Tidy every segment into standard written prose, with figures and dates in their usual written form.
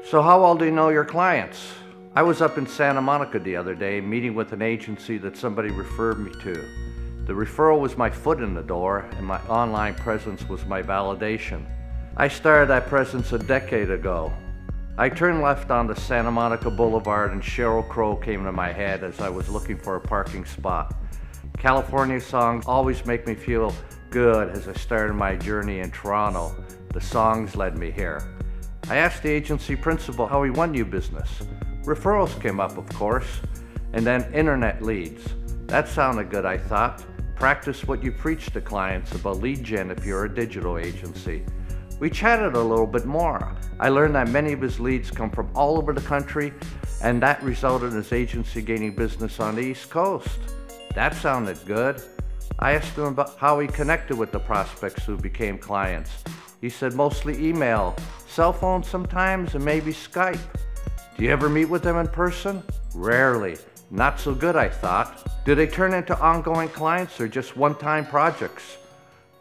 So how well do you know your clients? I was up in Santa Monica the other day meeting with an agency that somebody referred me to. The referral was my foot in the door and my online presence was my validation. I started that presence a decade ago. I turned left onto Santa Monica Boulevard and Sheryl Crow came to my head as I was looking for a parking spot. California songs always make me feel good as I started my journey in Toronto. The songs led me here. I asked the agency principal how he won new business. Referrals came up, of course, and then internet leads. That sounded good, I thought. Practice what you preach to clients about lead gen if you're a digital agency. We chatted a little bit more. I learned that many of his leads come from all over the country, and that resulted in his agency gaining business on the East Coast. That sounded good. I asked him about how he connected with the prospects who became clients. He said mostly email, cell phone sometimes, and maybe Skype. Do you ever meet with them in person? Rarely. Not so good, I thought. Do they turn into ongoing clients or just one-time projects?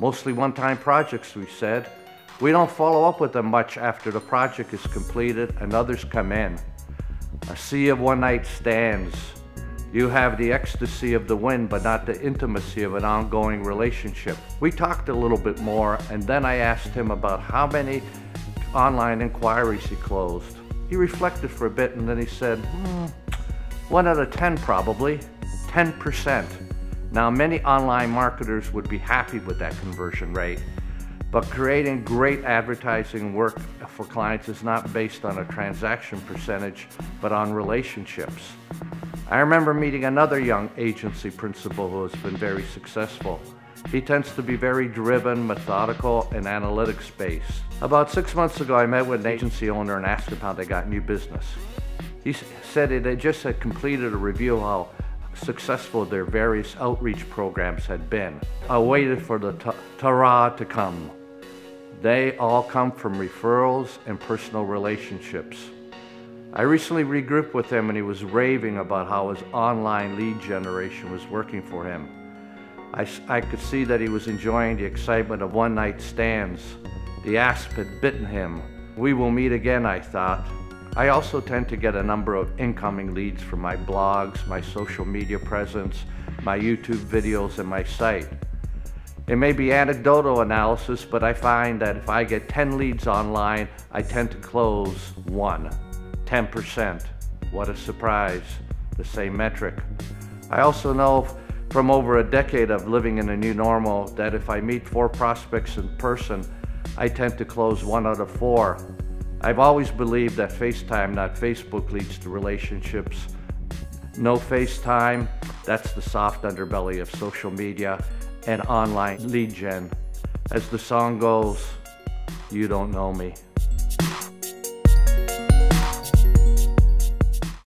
Mostly one-time projects, we said. We don't follow up with them much after the project is completed and others come in. A sea of one-night stands. You have the ecstasy of the win, but not the intimacy of an ongoing relationship. We talked a little bit more, and then I asked him about how many online inquiries he closed. He reflected for a bit, and then he said, 1 out of 10 probably, 10%. Now, many online marketers would be happy with that conversion rate, but creating great advertising work for clients is not based on a transaction percentage, but on relationships. I remember meeting another young agency principal who has been very successful. He tends to be very driven, methodical, and analytics-based. About 6 months ago, I met with an agency owner and asked him how they got new business. He said they just had completed a review of how successful their various outreach programs had been. I waited for the ta-ra to come. They all come from referrals and personal relationships. I recently regrouped with him and he was raving about how his online lead generation was working for him. I could see that he was enjoying the excitement of one-night stands. The asp had bitten him. We will meet again, I thought. I also tend to get a number of incoming leads from my blogs, my social media presence, my YouTube videos, and my site. It may be anecdotal analysis, but I find that if I get 10 leads online, I tend to close 1. 10%. What a surprise. The same metric. I also know from over a decade of living in a new normal that if I meet 4 prospects in person, I tend to close 1 out of 4. I've always believed that FaceTime, not Facebook, leads to relationships. No FaceTime, that's the soft underbelly of social media and online lead gen. As the song goes, you don't know me.